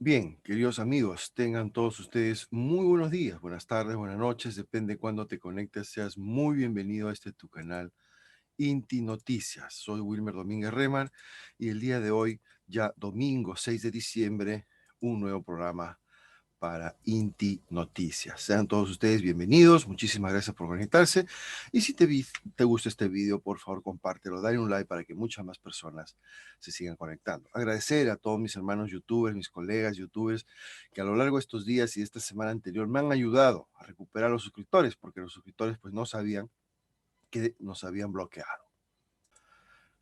Bien, queridos amigos, tengan todos ustedes muy buenos días, buenas tardes, buenas noches, depende de cuándo te conectes, seas muy bienvenido a este tu canal Inti Noticias. Soy Wilmer Domínguez Remar y el día de hoy, ya domingo 6 de diciembre, un nuevo programa para Inti Noticias. Sean todos ustedes bienvenidos, muchísimas gracias por conectarse y si te gusta este video, por favor compártelo, dale un like para que muchas más personas se sigan conectando. Agradecer a todos mis hermanos youtubers, mis colegas youtubers que a lo largo de estos días y esta semana anterior me han ayudado a recuperar los suscriptores porque los suscriptores pues no sabían que nos habían bloqueado.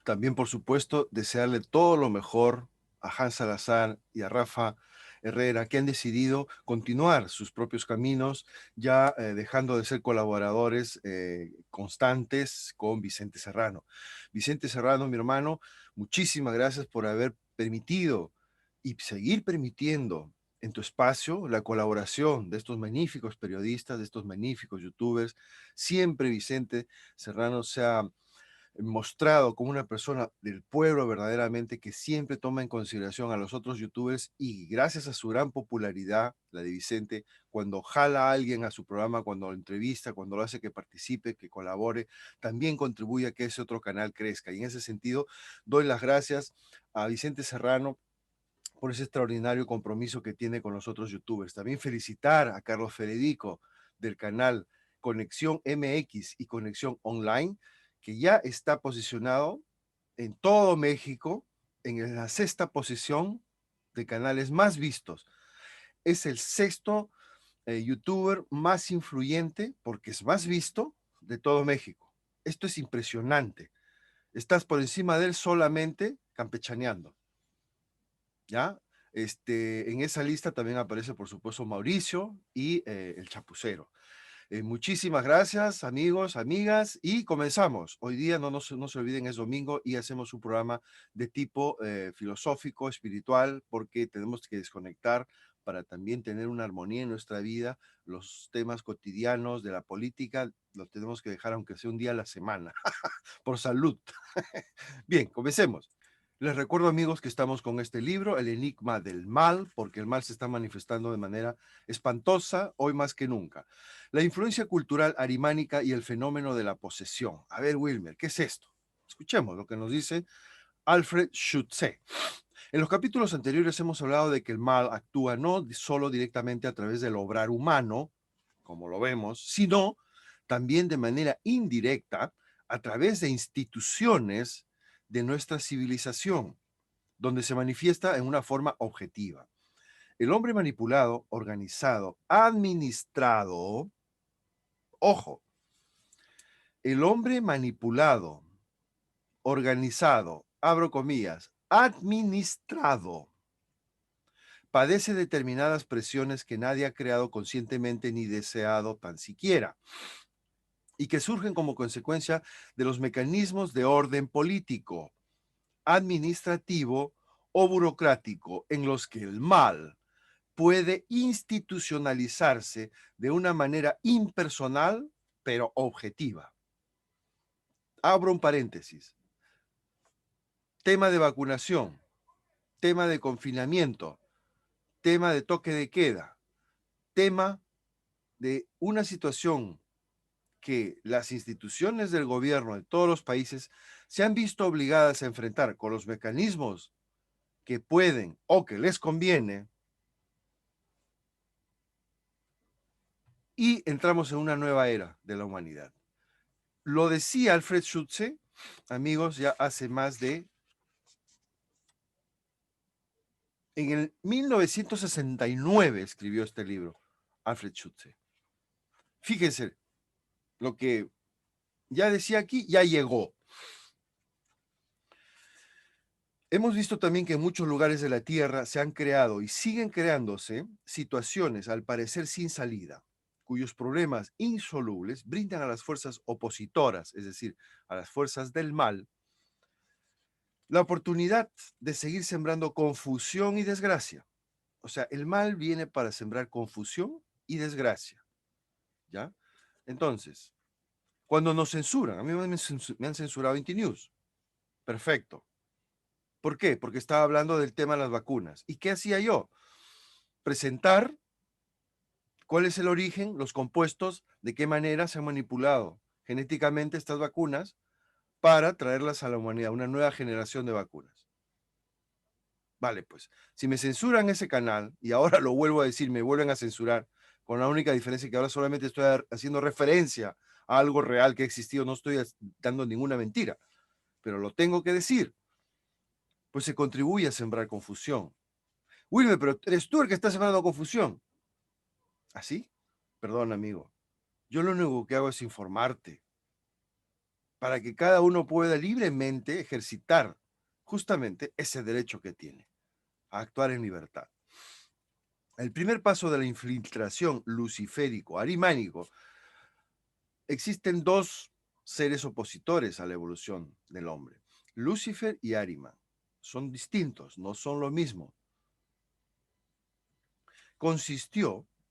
También, por supuesto, desearle todo lo mejor a Hans Salazar y a Rafa Herrera, que han decidido continuar sus propios caminos, ya dejando de ser colaboradores constantes con Vicente Serrano. Vicente Serrano, mi hermano, muchísimas gracias por haber permitido y seguir permitiendo en tu espacio la colaboración de estos magníficos periodistas, de estos magníficos youtubers. Siempre Vicente Serrano se ha mostrado como una persona del pueblo verdaderamente que siempre toma en consideración a los otros youtubers y gracias a su gran popularidad, la de Vicente, cuando jala a alguien a su programa, cuando lo entrevista, cuando lo hace que participe, que colabore, también contribuye a que ese otro canal crezca. Y en ese sentido, doy las gracias a Vicente Serrano por ese extraordinario compromiso que tiene con los otros youtubers. También felicitar a Carlos Federico del canal Conexión MX y Conexión Online, que ya está posicionado en todo México en la sexta posición de canales más vistos. Es el sexto youtuber más influyente, porque es más visto, de todo México. Esto es impresionante. Estás por encima de él solamente campechaneando, ¿ya? En esa lista también aparece, por supuesto, Mauricio y el Chapucero. Muchísimas gracias, amigos, amigas, y comenzamos. Hoy día no se olviden, es domingo y hacemos un programa de tipo filosófico, espiritual, porque tenemos que desconectar para también tener una armonía en nuestra vida. Los temas cotidianos de la política los tenemos que dejar, aunque sea un día a la semana, por salud. Bien, comencemos. Les recuerdo, amigos, que estamos con este libro, El Enigma del Mal, porque el mal se está manifestando de manera espantosa hoy más que nunca. La influencia cultural arimánica y el fenómeno de la posesión. A ver, Wilmer, ¿qué es esto? Escuchemos lo que nos dice Alfred Schutze. En los capítulos anteriores hemos hablado de que el mal actúa no solo directamente a través del obrar humano, como lo vemos, sino también de manera indirecta a través de instituciones de nuestra civilización, donde se manifiesta en una forma objetiva. El hombre manipulado, organizado, administrado, ojo, el hombre manipulado, organizado, abro comillas, administrado, padece determinadas presiones que nadie ha creado conscientemente ni deseado tan siquiera, y que surgen como consecuencia de los mecanismos de orden político, administrativo o burocrático en los que el mal puede institucionalizarse de una manera impersonal, pero objetiva. Abro un paréntesis. Tema de vacunación, tema de confinamiento, tema de toque de queda, tema de una situación que las instituciones del gobierno de todos los países se han visto obligadas a enfrentar con los mecanismos que pueden o que les conviene, y entramos en una nueva era de la humanidad. Lo decía Alfred Schutze, amigos, ya hace más de... En el 1969 escribió este libro, Alfred Schutze. Fíjense, lo que ya decía aquí, ya llegó. Hemos visto también que en muchos lugares de la Tierra se han creado y siguen creándose situaciones, al parecer sin salida, cuyos problemas insolubles brindan a las fuerzas opositoras, es decir, a las fuerzas del mal, la oportunidad de seguir sembrando confusión y desgracia. O sea, el mal viene para sembrar confusión y desgracia, ¿ya? Entonces, cuando nos censuran, a mí me han censurado Inti News. Perfecto. ¿Por qué? Porque estaba hablando del tema de las vacunas. ¿Y qué hacía yo? presentar cuál es el origen, los compuestos, de qué manera se han manipulado genéticamente estas vacunas para traerlas a la humanidad, una nueva generación de vacunas. Vale, pues, si me censuran ese canal, y ahora lo vuelvo a decir, me vuelven a censurar, con la única diferencia que ahora solamente estoy haciendo referencia a algo real que ha existido, no estoy dando ninguna mentira, pero lo tengo que decir, pues se contribuye a sembrar confusión. Wilmer, pero eres tú el que está sembrando confusión. ¿Así? Perdón, amigo. Yo lo único que hago es informarte para que cada uno pueda libremente ejercitar justamente ese derecho que tiene a actuar en libertad. El primer paso de la infiltración luciférico-arimánico, existen dos seres opositores a la evolución del hombre, Lucifer y Ahriman. Son distintos, no son lo mismo.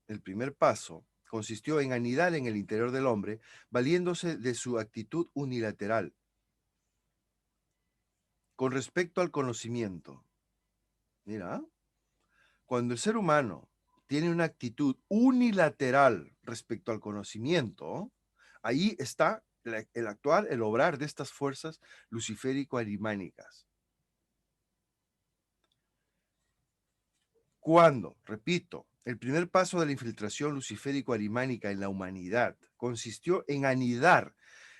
El primer paso consistió en anidar en el interior del hombre, valiéndose de su actitud unilateral con respecto al conocimiento. Mira, cuando el ser humano tiene una actitud unilateral respecto al conocimiento, ahí está el actuar, el obrar de estas fuerzas luciférico-arimánicas. Cuando, repito, el primer paso de la infiltración luciférico-arimánica en la humanidad consistió en anidar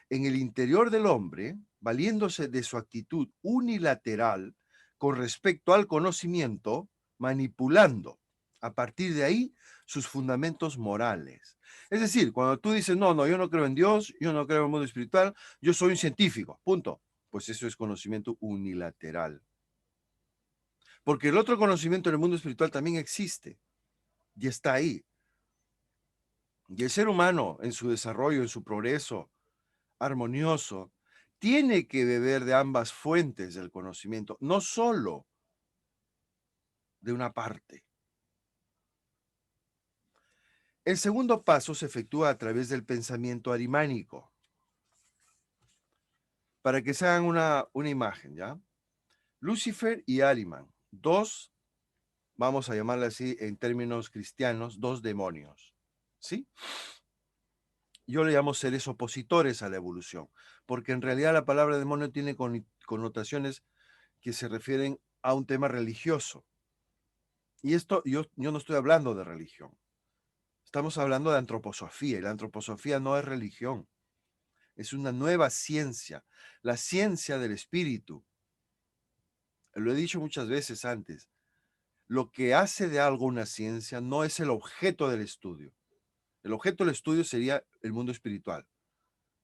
en el interior del hombre, valiéndose de su actitud unilateral con respecto al conocimiento, manipulando a partir de ahí sus fundamentos morales. Es decir, cuando tú dices, no, yo no creo en Dios, yo no creo en el mundo espiritual, yo soy un científico, punto. Pues eso es conocimiento unilateral. Porque el otro conocimiento en el mundo espiritual también existe y está ahí. Y el ser humano, en su desarrollo, en su progreso armonioso, tiene que beber de ambas fuentes del conocimiento, no solo de una parte. El segundo paso se efectúa a través del pensamiento arimánico. Para que se hagan una imagen, ¿ya? Lucifer y Ahriman, dos, vamos a llamarle así en términos cristianos, dos demonios, ¿sí? Yo le llamo seres opositores a la evolución, porque en realidad la palabra demonio tiene connotaciones que se refieren a un tema religioso. Y esto, yo no estoy hablando de religión. Estamos hablando de antroposofía, y la antroposofía no es religión, es una nueva ciencia, la ciencia del espíritu. Lo he dicho muchas veces antes, lo que hace de algo una ciencia no es el objeto del estudio. El objeto del estudio sería el mundo espiritual.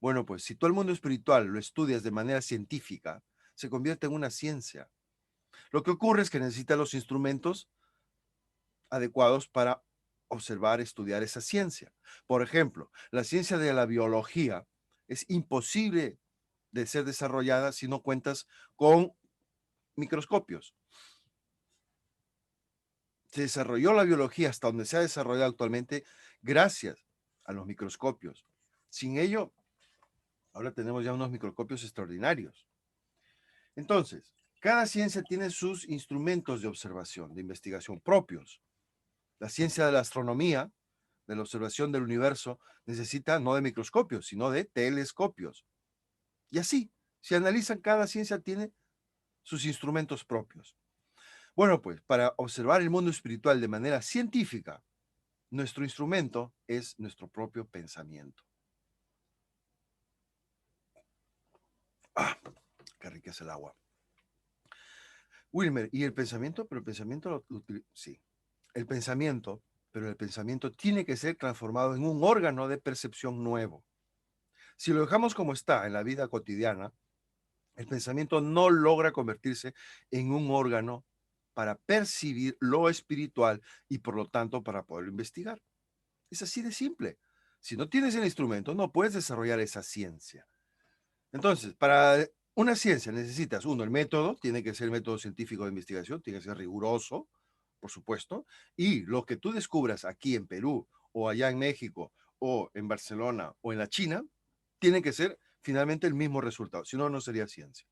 Bueno, pues si tú el mundo espiritual lo estudias de manera científica, se convierte en una ciencia. Lo que ocurre es que necesita los instrumentos adecuados para observar, estudiar esa ciencia. Por ejemplo, la ciencia de la biología es imposible de ser desarrollada si no cuentas con microscopios. Se desarrolló la biología hasta donde se ha desarrollado actualmente gracias a los microscopios. Sin ello, ahora tenemos ya unos microscopios extraordinarios. Entonces, cada ciencia tiene sus instrumentos de observación, de investigación propios. La ciencia de la astronomía, de la observación del universo, necesita no de microscopios, sino de telescopios. Y así, si analizan, cada ciencia tiene sus instrumentos propios. Bueno, pues para observar el mundo espiritual de manera científica, nuestro instrumento es nuestro propio pensamiento. ¡Ah! ¡Qué rica es el agua! Wilmer, ¿y el pensamiento? Pero el pensamiento, sí, el pensamiento, pero el pensamiento tiene que ser transformado en un órgano de percepción nuevo. Si lo dejamos como está en la vida cotidiana, el pensamiento no logra convertirse en un órgano para percibir lo espiritual y por lo tanto para poderlo investigar. Es así de simple. Si no tienes el instrumento, no puedes desarrollar esa ciencia. Entonces, para una ciencia necesitas, uno, el método, tiene que ser el método científico de investigación, tiene que ser riguroso, por supuesto, y lo que tú descubras aquí en Perú o allá en México o en Barcelona o en la China, tiene que ser finalmente el mismo resultado, si no, no sería ciencia.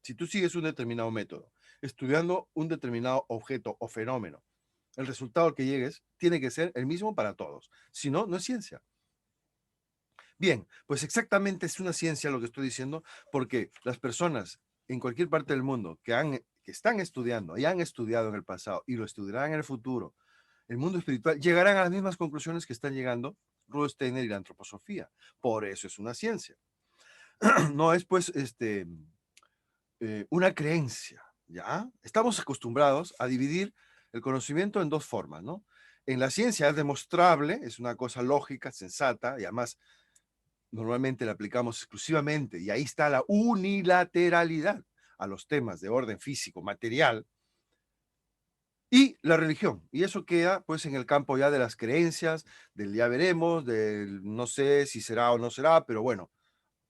Si tú sigues un determinado método, estudiando un determinado objeto o fenómeno, El resultado al que llegues tiene que ser el mismo para todos. Si no, no es ciencia. Bien, pues exactamente es una ciencia lo que estoy diciendo, porque las personas en cualquier parte del mundo que están estudiando y han estudiado en el pasado y lo estudiarán en el futuro, el mundo espiritual, llegarán a las mismas conclusiones que están llegando Rudolf Steiner y la antroposofía. Por eso es una ciencia. No es pues una creencia, ¿ya? Estamos acostumbrados a dividir el conocimiento en dos formas, ¿no? En la ciencia es demostrable, es una cosa lógica, sensata, y además normalmente la aplicamos exclusivamente, y ahí está la unilateralidad a los temas de orden físico, material, y la religión. Y eso queda pues en el campo ya de las creencias, del ya veremos, del no sé si será o no será, pero bueno,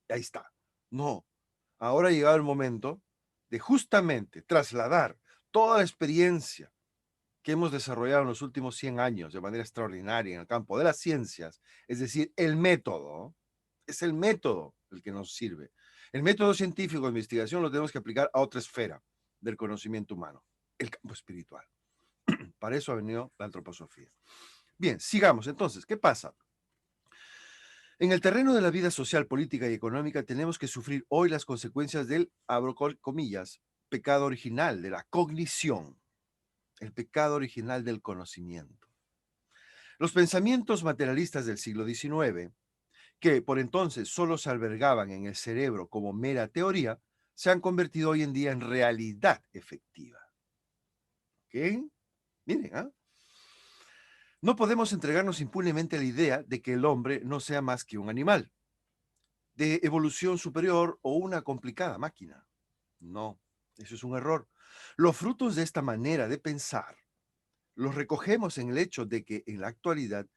ahí está. No, ahora ha llegado el momento de justamente trasladar toda la experiencia que hemos desarrollado en los últimos 100 años de manera extraordinaria en el campo de las ciencias, es decir, el método, es el método el que nos sirve. El método científico de investigación lo tenemos que aplicar a otra esfera del conocimiento humano, el campo espiritual. Para eso ha venido la antroposofía. Bien, sigamos. Entonces, ¿qué pasa? En el terreno de la vida social, política y económica tenemos que sufrir hoy las consecuencias del, abro comillas, pecado original de la cognición, el pecado original del conocimiento. Los pensamientos materialistas del siglo XIX, que por entonces solo se albergaban en el cerebro como mera teoría, se han convertido hoy en día en realidad efectiva. ¿Ok? Miren, ¿ah? No podemos entregarnos impunemente a la idea de que el hombre no sea más que un animal, de evolución superior o una complicada máquina. No, eso es un error. Los frutos de esta manera de pensar los recogemos en el hecho de que en la actualidad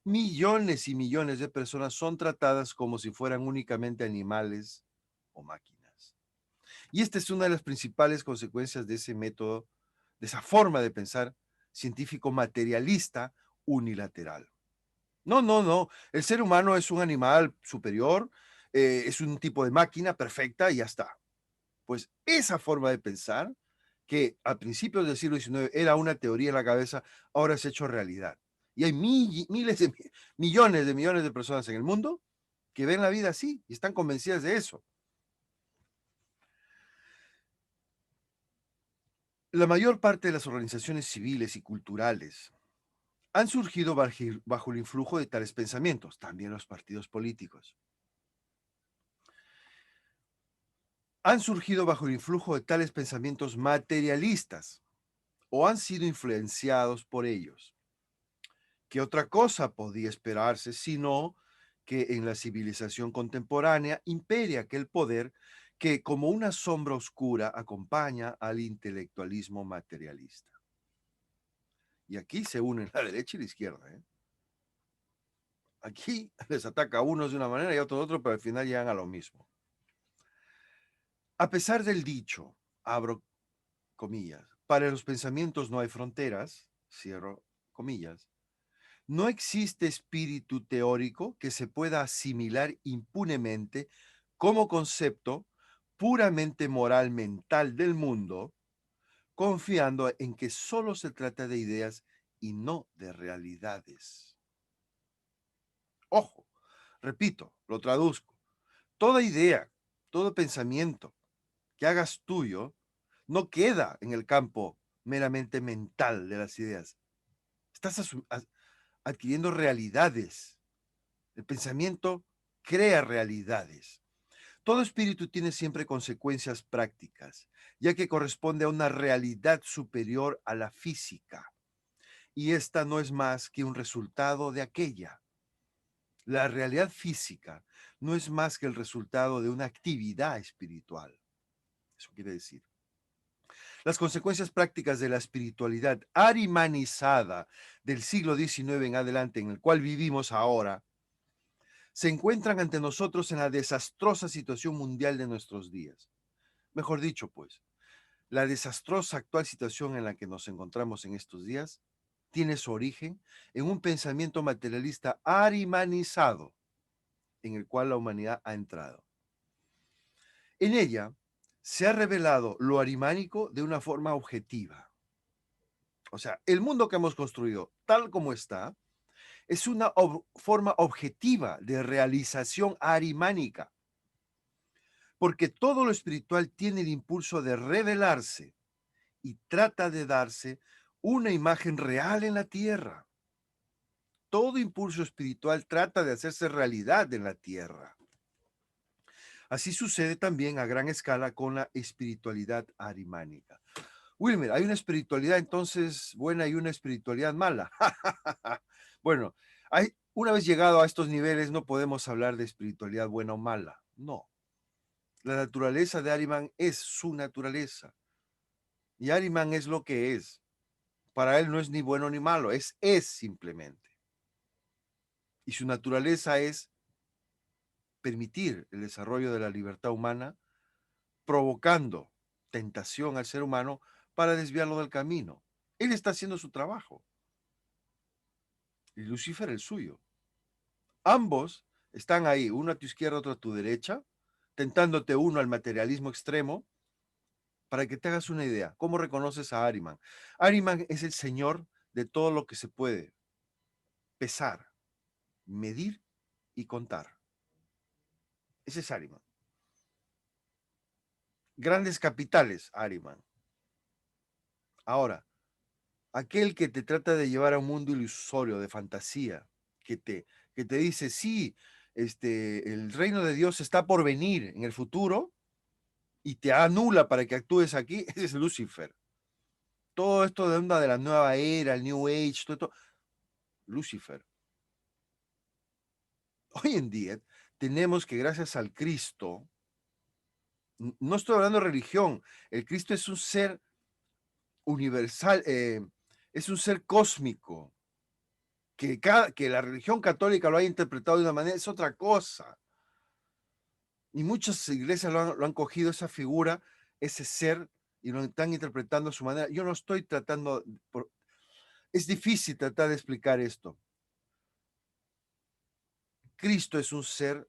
millones y millones de personas son tratadas como si fueran únicamente animales o máquinas. Y esta es una de las principales consecuencias de ese método, de esa forma de pensar científico materialista unilateral. No, no, no. El ser humano es un animal superior, es un tipo de máquina perfecta y ya está. Pues esa forma de pensar, que a principios del siglo XIX era una teoría en la cabeza, ahora se ha hecho realidad. Y hay miles de millones de personas en el mundo que ven la vida así y están convencidas de eso. La mayor parte de las organizaciones civiles y culturales han surgido bajo el influjo de tales pensamientos, también los partidos políticos. Han surgido bajo el influjo de tales pensamientos materialistas o han sido influenciados por ellos. ¿Qué otra cosa podía esperarse sino que en la civilización contemporánea impere aquel poder que como una sombra oscura acompaña al intelectualismo materialista? Y aquí se unen la derecha y la izquierda, ¿eh? Aquí les ataca a unos de una manera y a otros de otra, pero al final llegan a lo mismo. A pesar del dicho, abro comillas, para los pensamientos no hay fronteras, cierro comillas, no existe espíritu teórico que se pueda asimilar impunemente como concepto puramente moral mental del mundo, confiando en que solo se trata de ideas y no de realidades. Ojo, repito, lo traduzco. Toda idea, todo pensamiento que hagas tuyo no queda en el campo meramente mental de las ideas. Estás adquiriendo realidades. El pensamiento crea realidades. Todo espíritu tiene siempre consecuencias prácticas, ya que corresponde a una realidad superior a la física, y esta no es más que un resultado de aquella. La realidad física no es más que el resultado de una actividad espiritual. Eso quiere decir, las consecuencias prácticas de la espiritualidad arimanizada del siglo XIX en adelante, en el cual vivimos ahora, se encuentran ante nosotros en la desastrosa situación mundial de nuestros días. Mejor dicho, pues, la desastrosa actual situación en la que nos encontramos en estos días tiene su origen en un pensamiento materialista arimanizado en el cual la humanidad ha entrado. En ella se ha revelado lo arimánico de una forma objetiva. O sea, el mundo que hemos construido, tal como está, es una forma objetiva de realización arimánica, porque todo lo espiritual tiene el impulso de revelarse y trata de darse una imagen real en la tierra. Todo impulso espiritual trata de hacerse realidad en la tierra. Así sucede también a gran escala con la espiritualidad arimánica. Wilmer, ¿hay una espiritualidad entonces buena y una espiritualidad mala? Bueno, una vez llegado a estos niveles no podemos hablar de espiritualidad buena o mala. No. La naturaleza de Ariman es su naturaleza. Y Ariman es lo que es. Para él no es ni bueno ni malo, es simplemente. Y su naturaleza es permitir el desarrollo de la libertad humana, provocando tentación al ser humano para desviarlo del camino. Él está haciendo su trabajo y Lucifer el suyo. Ambos están ahí, uno a tu izquierda, otro a tu derecha, tentándote uno al materialismo extremo. Para que te hagas una idea, ¿cómo reconoces a Ariman? Ariman es el señor de todo lo que se puede pesar, medir y contar. Ese es Ariman. Grandes capitales, Ariman. Ahora, aquel que te trata de llevar a un mundo ilusorio, de fantasía, que te dice, sí, el reino de Dios está por venir en el futuro y te anula para que actúes aquí, ese es Lucifer. Todo esto de onda de la nueva era, el New Age, todo esto, Lucifer. Hoy en día tenemos que gracias al Cristo, no estoy hablando de religión, el Cristo es un ser universal, es un ser cósmico, que la religión católica lo haya interpretado de una manera es otra cosa. Y muchas iglesias lo han cogido esa figura, ese ser, y lo están interpretando a su manera. Yo no estoy tratando, es difícil tratar de explicar esto. Cristo es un ser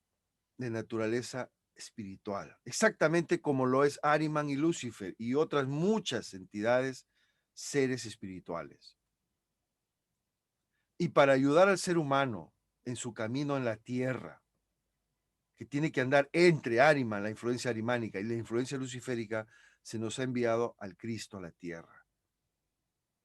de naturaleza espiritual, exactamente como lo es Ariman y Lucifer y otras muchas entidades, seres espirituales. Y para ayudar al ser humano en su camino en la tierra, que tiene que andar entre Ariman, la influencia arimánica y la influencia luciférica, se nos ha enviado al Cristo a la tierra,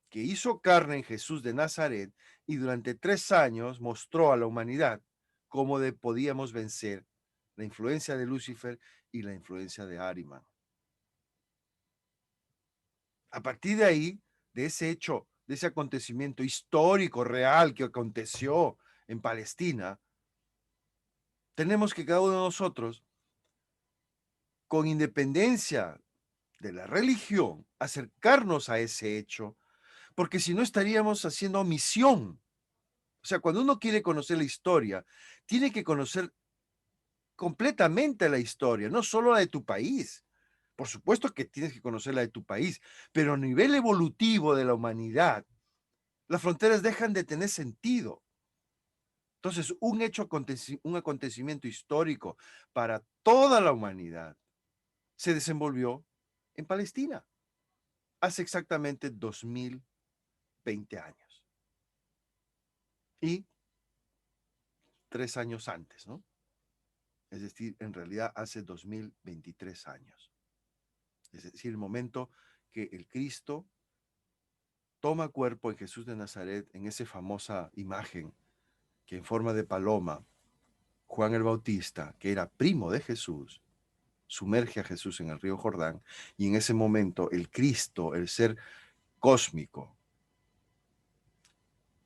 que hizo carne en Jesús de Nazaret y durante 3 años mostró a la humanidad cómo podíamos vencer la influencia de Lucifer y la influencia de Ariman. A partir de ahí, de ese hecho, de ese acontecimiento histórico, real que aconteció en Palestina, tenemos que cada uno de nosotros, con independencia de la religión, acercarnos a ese hecho, porque si no estaríamos haciendo omisión. O sea, cuando uno quiere conocer la historia, tiene que conocer completamente la historia, no solo la de tu país. Por supuesto que tienes que conocer la de tu país, pero a nivel evolutivo de la humanidad, las fronteras dejan de tener sentido. Entonces, un acontecimiento histórico para toda la humanidad se desenvolvió en Palestina hace exactamente 2020 años y 3 años antes, ¿no? Es decir, en realidad hace 2023 años. Es decir, el momento que el Cristo toma cuerpo en Jesús de Nazaret, en esa famosa imagen que en forma de paloma, Juan el Bautista, que era primo de Jesús, sumerge a Jesús en el río Jordán, y en ese momento el Cristo, el ser cósmico,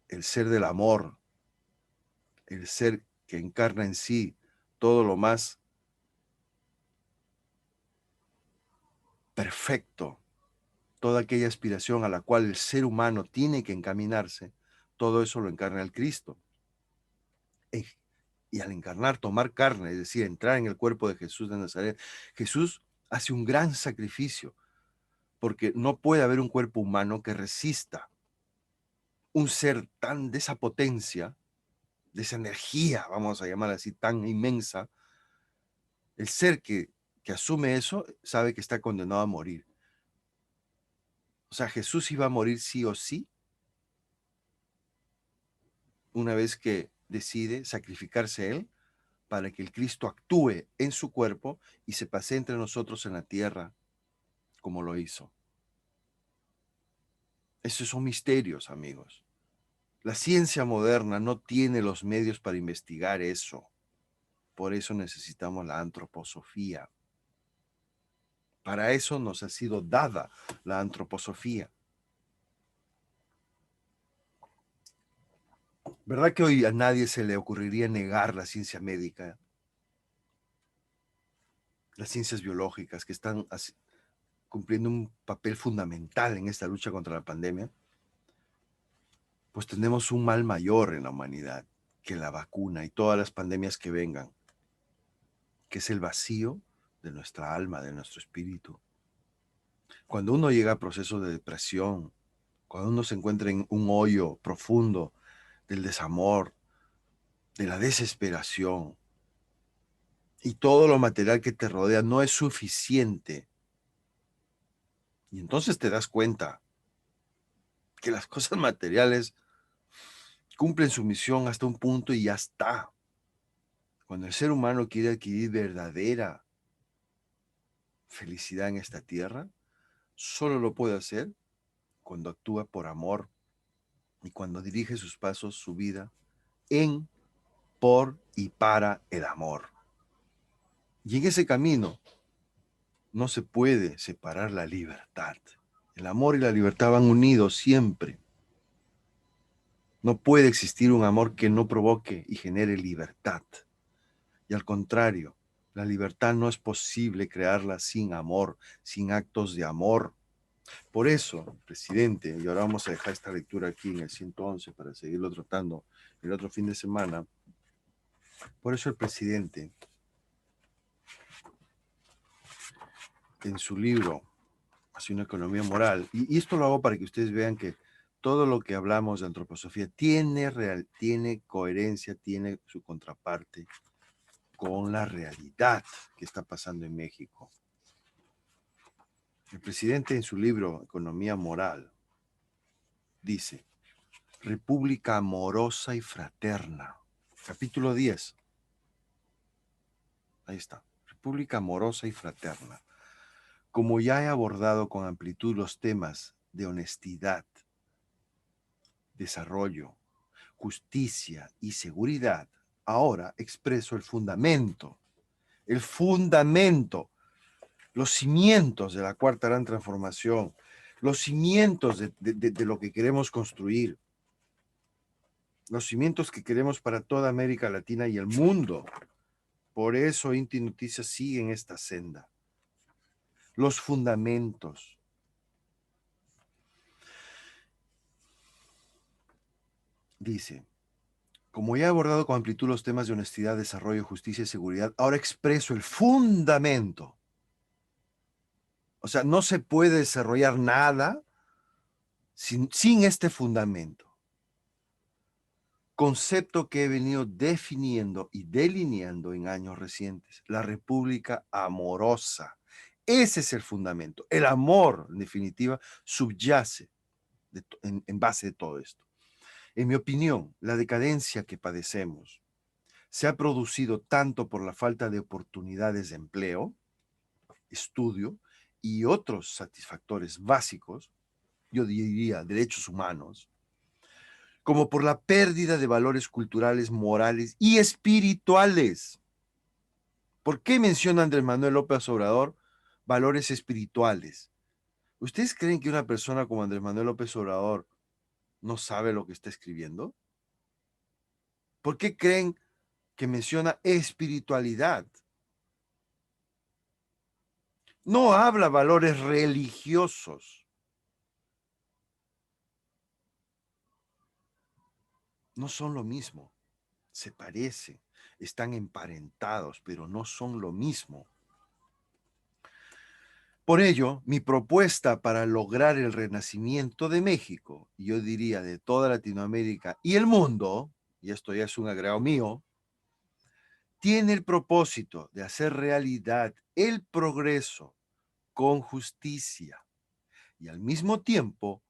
el ser del amor, el ser que encarna en sí todo lo más perfecto, toda aquella aspiración a la cual el ser humano tiene que encaminarse, todo eso lo encarna el Cristo. Y al encarnar, tomar carne, es decir, entrar en el cuerpo de Jesús de Nazaret, Jesús hace un gran sacrificio, porque no puede haber un cuerpo humano que resista un ser tan de esa potencia, de esa energía, vamos a llamar así, tan inmensa. El ser que asume eso sabe que está condenado a morir. O sea, Jesús iba a morir sí o sí una vez que decide sacrificarse él para que el Cristo actúe en su cuerpo y se pase entre nosotros en la tierra como lo hizo. Esos son misterios, amigos. La ciencia moderna no tiene los medios para investigar eso. Por eso necesitamos la antroposofía. Para eso nos ha sido dada la antroposofía. ¿Verdad que hoy a nadie se le ocurriría negar la ciencia médica, las ciencias biológicas que están cumpliendo un papel fundamental en esta lucha contra la pandemia? Pues tenemos un mal mayor en la humanidad que la vacuna y todas las pandemias que vengan, que es el vacío de nuestra alma, de nuestro espíritu. Cuando uno llega a procesos de depresión, cuando uno se encuentra en un hoyo profundo del desamor, de la desesperación, y todo lo material que te rodea no es suficiente, y entonces te das cuenta que las cosas materiales cumplen su misión hasta un punto y ya está. Cuando el ser humano quiere adquirir verdadera felicidad en esta tierra, solo lo puede hacer cuando actúa por amor y cuando dirige sus pasos, su vida, en, por y para el amor. Y en ese camino no se puede separar la libertad. El amor y la libertad van unidos siempre. No puede existir un amor que no provoque y genere libertad. Y al contrario, la libertad no es posible crearla sin amor, sin actos de amor. Por eso, presidente, y ahora vamos a dejar esta lectura aquí en el 111 para seguirlo tratando el otro fin de semana. Por eso el presidente, en su libro, hace una economía moral, y esto lo hago para que ustedes vean que todo lo que hablamos de antroposofía tiene coherencia, tiene su contraparte con la realidad que está pasando en México. El presidente en su libro Economía Moral dice: República amorosa y fraterna. Capítulo 10. Ahí está. República amorosa y fraterna. Como ya he abordado con amplitud los temas de honestidad, desarrollo, justicia y seguridad, ahora expreso el fundamento, los cimientos de la cuarta gran transformación, los cimientos de lo que queremos construir, los cimientos que queremos para toda América Latina y el mundo. Por eso Inti Noticias sigue en esta senda. Los fundamentos. Dice: como ya he abordado con amplitud los temas de honestidad, desarrollo, justicia y seguridad, ahora expreso el fundamento. O sea, no se puede desarrollar nada sin este fundamento. Concepto que he venido definiendo y delineando en años recientes. La república amorosa. Ese es el fundamento. El amor, en definitiva, subyace en base de todo esto. En mi opinión, la decadencia que padecemos se ha producido tanto por la falta de oportunidades de empleo, estudio y otros satisfactores básicos, yo diría derechos humanos, como por la pérdida de valores culturales, morales y espirituales. ¿Por qué menciona Andrés Manuel López Obrador valores espirituales? ¿Ustedes creen que una persona como Andrés Manuel López Obrador no sabe lo que está escribiendo? ¿Por qué creen que menciona espiritualidad? No habla valores religiosos. No son lo mismo. Se parecen, están emparentados, pero no son lo mismo. Por ello, mi propuesta para lograr el renacimiento de México, y yo diría de toda Latinoamérica y el mundo, y esto ya es un agregado mío, tiene el propósito de hacer realidad el progreso con justicia y al mismo tiempo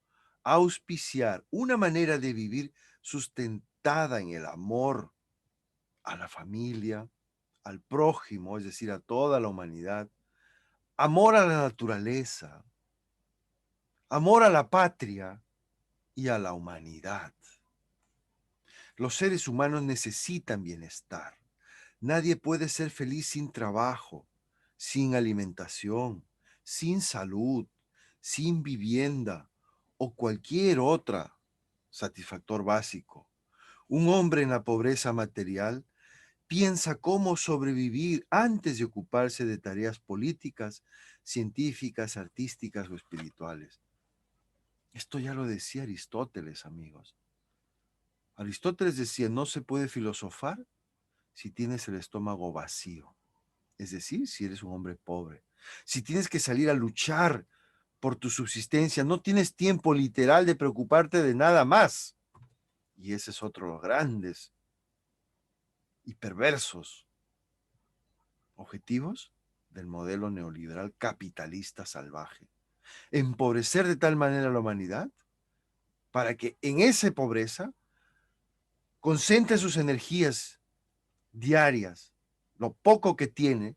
auspiciar una manera de vivir sustentada en el amor a la familia, al prójimo, es decir, a toda la humanidad, amor a la naturaleza, amor a la patria y a la humanidad. Los seres humanos necesitan bienestar. Nadie puede ser feliz sin trabajo, sin alimentación, sin salud, sin vivienda o cualquier otra satisfactor básico. Un hombre en la pobreza material piensa cómo sobrevivir antes de ocuparse de tareas políticas, científicas, artísticas o espirituales. Esto ya lo decía Aristóteles, amigos. Aristóteles decía, no se puede filosofar si tienes el estómago vacío. Es decir, si eres un hombre pobre. Si tienes que salir a luchar por tu subsistencia, no tienes tiempo literal de preocuparte de nada más. Y ese es otro de los grandes y perversos objetivos del modelo neoliberal capitalista salvaje. Empobrecer de tal manera a la humanidad para que en esa pobreza concentre sus energías diarias, lo poco que tiene,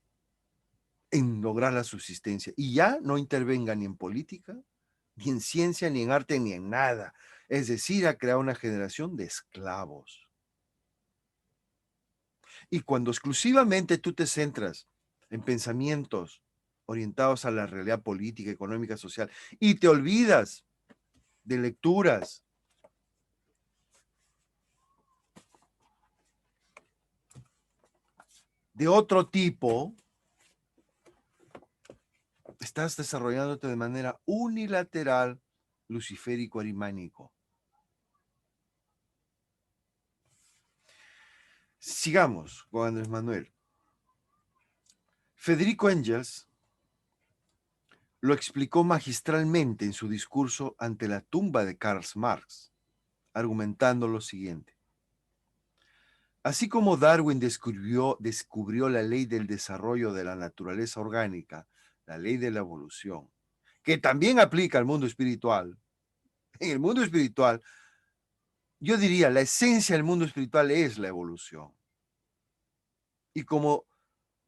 en lograr la subsistencia y ya no intervenga ni en política, ni en ciencia, ni en arte, ni en nada. Es decir, a crear una generación de esclavos. Y cuando exclusivamente tú te centras en pensamientos orientados a la realidad política, económica, social, y te olvidas de lecturas de otro tipo, estás desarrollándote de manera unilateral, luciférico-arimánico. Sigamos con Andrés Manuel. Federico Engels lo explicó magistralmente en su discurso ante la tumba de Karl Marx, argumentando lo siguiente. Así como Darwin descubrió la ley del desarrollo de la naturaleza orgánica, la ley de la evolución, que también aplica al mundo espiritual, en el mundo espiritual, yo diría, la esencia del mundo espiritual es la evolución. Y como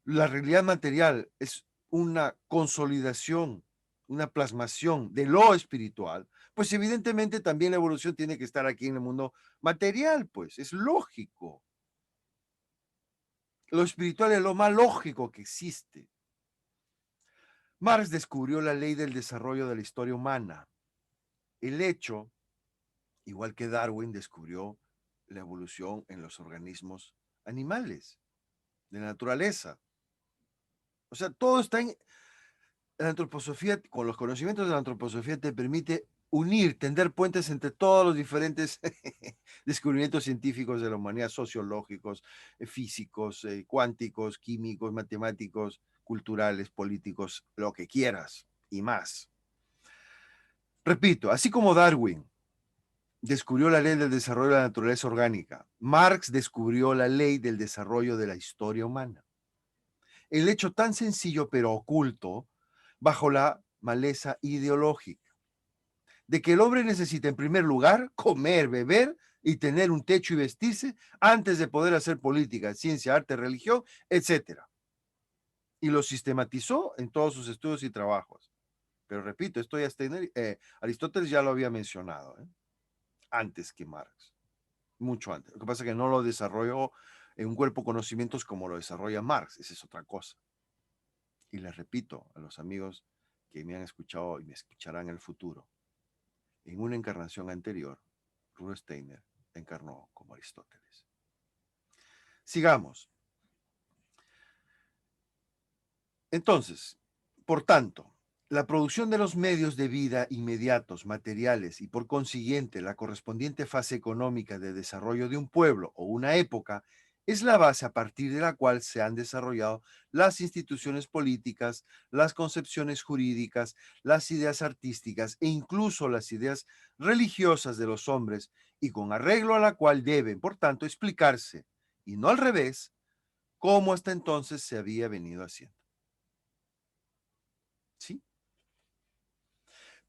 la realidad material es una consolidación, una plasmación de lo espiritual, pues evidentemente también la evolución tiene que estar aquí en el mundo material, pues es lógico. Lo espiritual es lo más lógico que existe. Marx descubrió la ley del desarrollo de la historia humana. El hecho, igual que Darwin, descubrió la evolución en los organismos animales, de la naturaleza. O sea, todo está en la antroposofía, con los conocimientos de la antroposofía te permite unir, tender puentes entre todos los diferentes descubrimientos científicos de la humanidad, sociológicos, físicos, cuánticos, químicos, matemáticos, culturales, políticos, lo que quieras y más. Repito, así como Darwin descubrió la ley del desarrollo de la naturaleza orgánica, Marx descubrió la ley del desarrollo de la historia humana. El hecho tan sencillo pero oculto bajo la maleza ideológica de que el hombre necesita en primer lugar comer, beber y tener un techo y vestirse antes de poder hacer política, ciencia, arte, religión, etcétera. Y lo sistematizó en todos sus estudios y trabajos. Pero repito, esto ya está Aristóteles ya lo había mencionado, antes que Marx, mucho antes. Lo que pasa es que no lo desarrolló en un cuerpo de conocimientos como lo desarrolla Marx, esa es otra cosa. Y les repito a los amigos que me han escuchado y me escucharán en el futuro, en una encarnación anterior, Rudolf Steiner encarnó como Aristóteles. Sigamos. Entonces, por tanto, la producción de los medios de vida inmediatos, materiales y por consiguiente la correspondiente fase económica de desarrollo de un pueblo o una época es la base a partir de la cual se han desarrollado las instituciones políticas, las concepciones jurídicas, las ideas artísticas e incluso las ideas religiosas de los hombres y con arreglo a la cual deben, por tanto, explicarse, y no al revés, cómo hasta entonces se había venido haciendo. ¿Sí?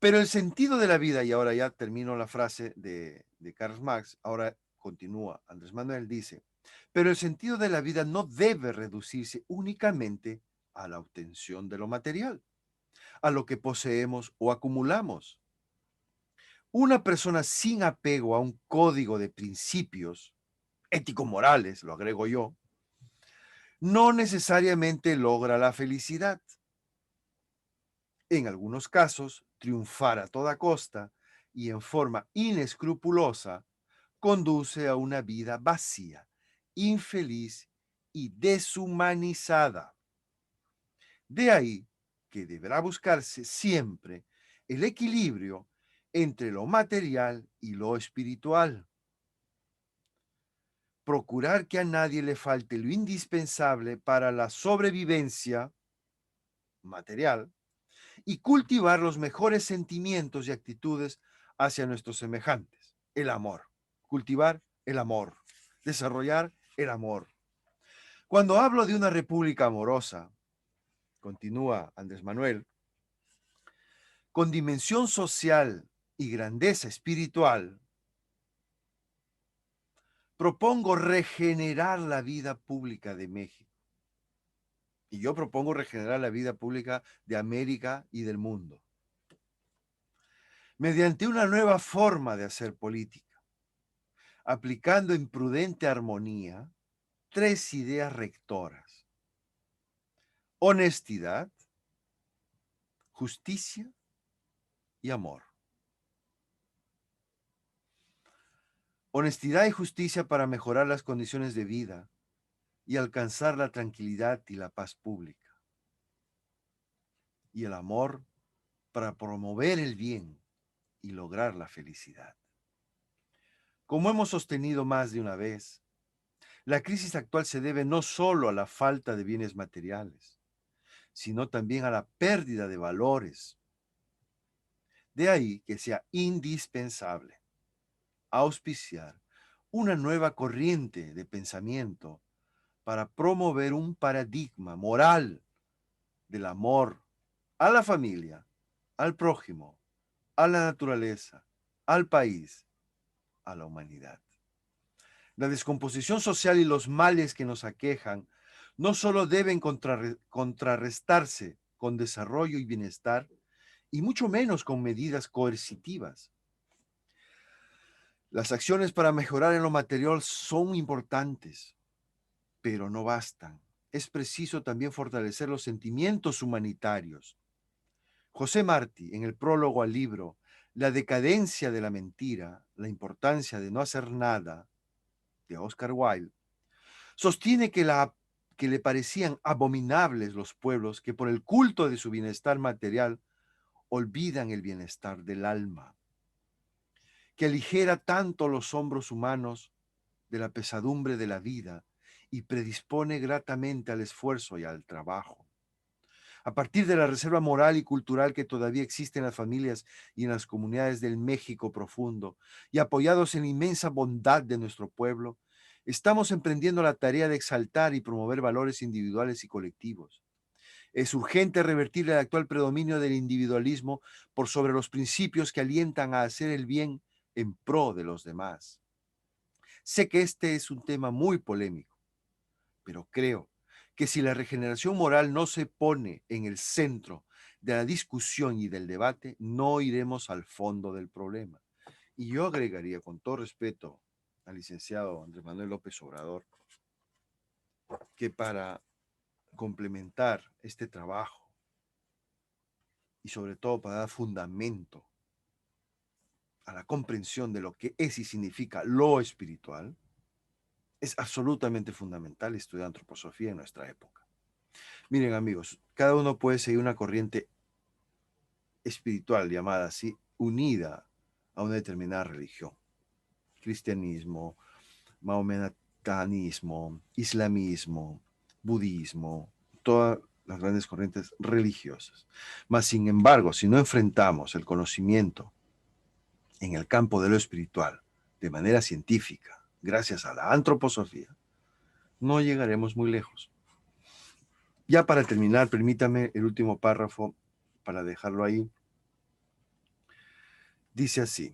Pero el sentido de la vida, y ahora ya termino la frase de Karl Marx, ahora continúa, Andrés Manuel dice, pero el sentido de la vida no debe reducirse únicamente a la obtención de lo material, a lo que poseemos o acumulamos. Una persona sin apego a un código de principios ético-morales, lo agrego yo, no necesariamente logra la felicidad. En algunos casos, triunfar a toda costa y en forma inescrupulosa conduce a una vida vacía, infeliz y deshumanizada. De ahí que deberá buscarse siempre el equilibrio entre lo material y lo espiritual. Procurar que a nadie le falte lo indispensable para la sobrevivencia material y cultivar los mejores sentimientos y actitudes hacia nuestros semejantes. El amor. Cultivar el amor. Desarrollar el amor. Cuando hablo de una república amorosa, continúa Andrés Manuel, con dimensión social y grandeza espiritual, propongo regenerar la vida pública de México. Y yo propongo regenerar la vida pública de América y del mundo, mediante una nueva forma de hacer política, aplicando en prudente armonía 3 ideas rectoras: honestidad, justicia y amor. Honestidad y justicia para mejorar las condiciones de vida y alcanzar la tranquilidad y la paz pública. Y el amor para promover el bien y lograr la felicidad. Como hemos sostenido más de una vez, la crisis actual se debe no solo a la falta de bienes materiales, sino también a la pérdida de valores. De ahí que sea indispensable auspiciar una nueva corriente de pensamiento para promover un paradigma moral del amor a la familia, al prójimo, a la naturaleza, al país, a la humanidad. La descomposición social y los males que nos aquejan no solo deben contrarrestarse con desarrollo y bienestar, y mucho menos con medidas coercitivas. Las acciones para mejorar en lo material son importantes, pero no bastan. Es preciso también fortalecer los sentimientos humanitarios. José Martí, en el prólogo al libro La decadencia de la mentira, la importancia de no hacer nada, de Oscar Wilde, sostiene que le parecían abominables los pueblos que por el culto de su bienestar material olvidan el bienestar del alma, que aligera tanto los hombros humanos de la pesadumbre de la vida y predispone gratamente al esfuerzo y al trabajo. A partir de la reserva moral y cultural que todavía existe en las familias y en las comunidades del México profundo, y apoyados en la inmensa bondad de nuestro pueblo, estamos emprendiendo la tarea de exaltar y promover valores individuales y colectivos. Es urgente revertir el actual predominio del individualismo por sobre los principios que alientan a hacer el bien en pro de los demás. Sé que este es un tema muy polémico, pero creo que si la regeneración moral no se pone en el centro de la discusión y del debate, no iremos al fondo del problema. Y yo agregaría, con todo respeto al licenciado Andrés Manuel López Obrador, que para complementar este trabajo y sobre todo para dar fundamento a la comprensión de lo que es y significa lo espiritual, es absolutamente fundamental estudiar antroposofía en nuestra época. Miren, amigos, cada uno puede seguir una corriente espiritual llamada así, unida a una determinada religión. Cristianismo, mahometanismo, islamismo, budismo, todas las grandes corrientes religiosas. Mas, sin embargo, si no enfrentamos el conocimiento en el campo de lo espiritual de manera científica, gracias a la antroposofía, no llegaremos muy lejos. Ya para terminar, permítame el último párrafo para dejarlo ahí. Dice así: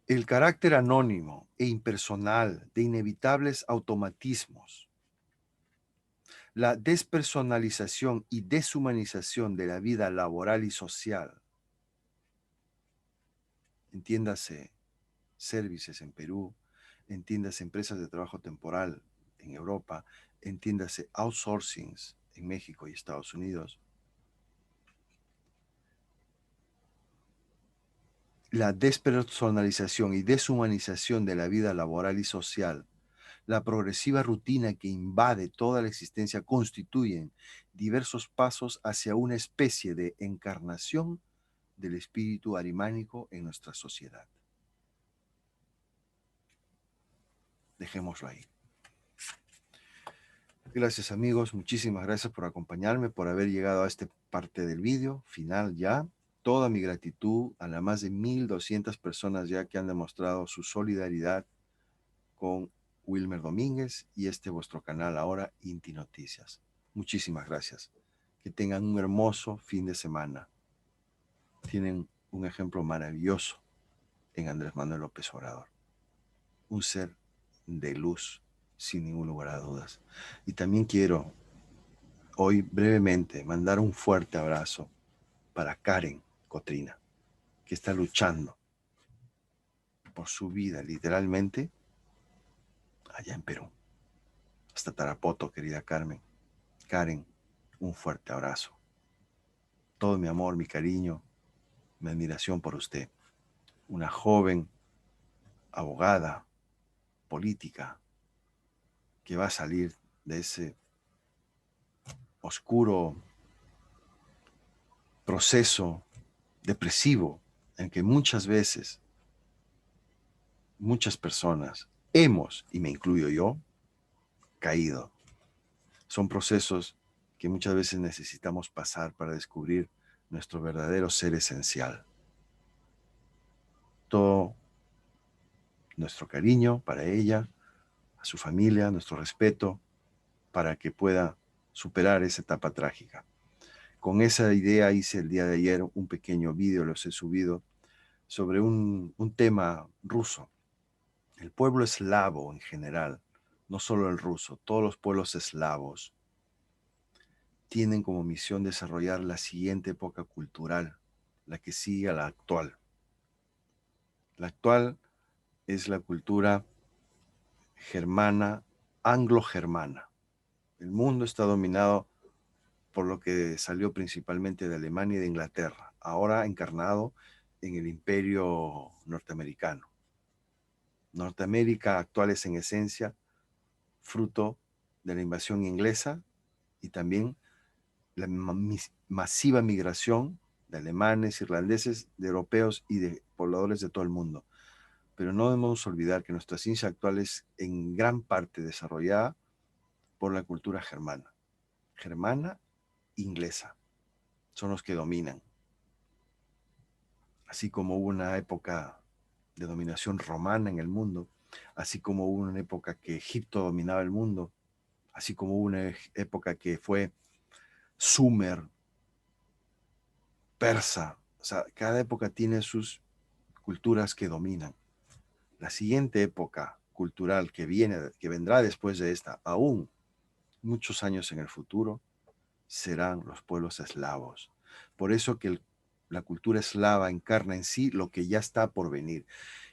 el carácter anónimo e impersonal de inevitables automatismos, la despersonalización y deshumanización de la vida laboral y social, entiéndase servicios en Perú, entiéndase empresas de trabajo temporal en Europa, entiéndase outsourcings en México y Estados Unidos, la despersonalización y deshumanización de la vida laboral y social, la progresiva rutina que invade toda la existencia constituyen diversos pasos hacia una especie de encarnación del espíritu arimánico en nuestra sociedad. Dejémoslo ahí. Gracias amigos, muchísimas gracias por acompañarme, por haber llegado a esta parte del vídeo final ya. Toda mi gratitud a las más de 1,200 personas ya que han demostrado su solidaridad con Wilmer Domínguez y vuestro canal ahora, Inti Noticias. Muchísimas gracias. Que tengan un hermoso fin de semana. Tienen un ejemplo maravilloso en Andrés Manuel López Obrador. Un ser de luz, sin ningún lugar a dudas. Y también quiero hoy brevemente mandar un fuerte abrazo para Karen Cotrina, que está luchando por su vida literalmente allá en Perú. Hasta Tarapoto, querida Carmen. Karen, un fuerte abrazo. Todo mi amor, mi cariño, mi admiración por usted. Una joven abogada, política, que va a salir de ese oscuro proceso depresivo en que muchas veces, muchas personas hemos, y me incluyo yo, caído. Son procesos que muchas veces necesitamos pasar para descubrir nuestro verdadero ser esencial. Todo nuestro cariño para ella, a su familia, nuestro respeto, para que pueda superar esa etapa trágica. Con esa idea hice el día de ayer un pequeño vídeo, los he subido, sobre un tema ruso. El pueblo eslavo en general, no solo el ruso, todos los pueblos eslavos tienen como misión desarrollar la siguiente época cultural, la que sigue a la actual. La actual es la cultura germana, anglo-germana. El mundo está dominado por lo que salió principalmente de Alemania y de Inglaterra, ahora encarnado en el imperio norteamericano. Norteamérica actual es en esencia fruto de la invasión inglesa y también la masiva migración de alemanes, irlandeses, de europeos y de pobladores de todo el mundo. Pero no debemos olvidar que nuestra ciencia actual es en gran parte desarrollada por la cultura germana. Germana, inglesa. Son los que dominan. Así como hubo una época de dominación romana en el mundo, así como hubo una época que Egipto dominaba el mundo, así como hubo una época que fue Sumer, persa. O sea, cada época tiene sus culturas que dominan. La siguiente época cultural que vendrá después de esta, aún muchos años en el futuro, serán los pueblos eslavos. Por eso que la cultura eslava encarna en sí lo que ya está por venir.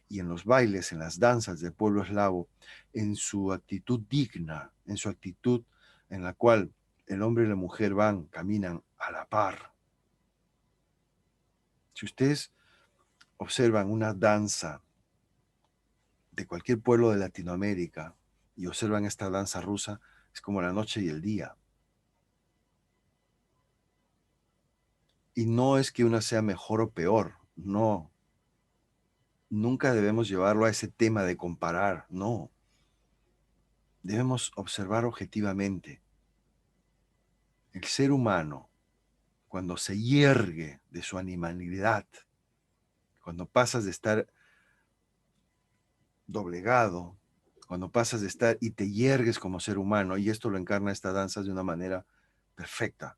Y en los bailes, en las danzas del pueblo eslavo, en su actitud digna, en su actitud en la cual el hombre y la mujer caminan a la par. Si ustedes observan una danza de cualquier pueblo de Latinoamérica y observan esta danza rusa, es como la noche y el día. Y no es que una sea mejor o peor, no. Nunca debemos llevarlo a ese tema de comparar, no. Debemos observar objetivamente. El ser humano, cuando se yergue de su animalidad, cuando pasas de estar doblegado, cuando pasas de estar y te yergues como ser humano, y esto lo encarna esta danza de una manera perfecta.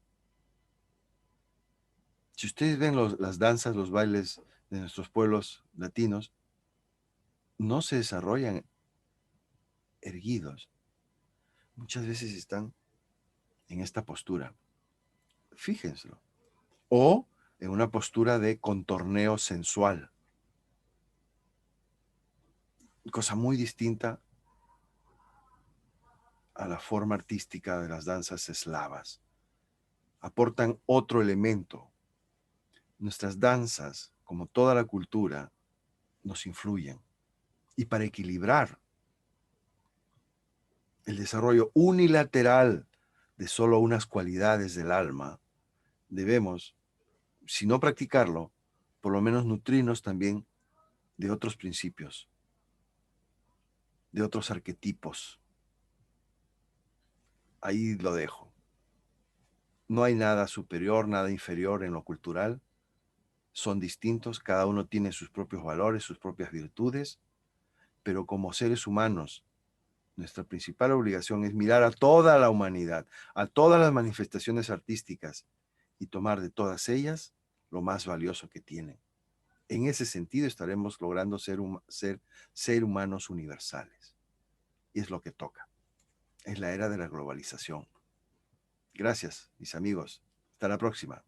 Si ustedes ven las danzas, los bailes de nuestros pueblos latinos, no se desarrollan erguidos. Muchas veces están en esta postura. Fíjenselo. O en una postura de contorneo sensual. Cosa muy distinta a la forma artística de las danzas eslavas. Aportan otro elemento. Nuestras danzas, como toda la cultura, nos influyen. Y para equilibrar el desarrollo unilateral de solo unas cualidades del alma, debemos, si no practicarlo, por lo menos nutrirnos también de otros principios, de otros arquetipos. Ahí lo dejo. No hay nada superior, nada inferior en lo cultural. Son distintos, cada uno tiene sus propios valores, sus propias virtudes, pero como seres humanos, nuestra principal obligación es mirar a toda la humanidad, a todas las manifestaciones artísticas y tomar de todas ellas lo más valioso que tienen. En ese sentido estaremos logrando ser humanos universales. Y es lo que toca. Es la era de la globalización. Gracias, mis amigos. Hasta la próxima.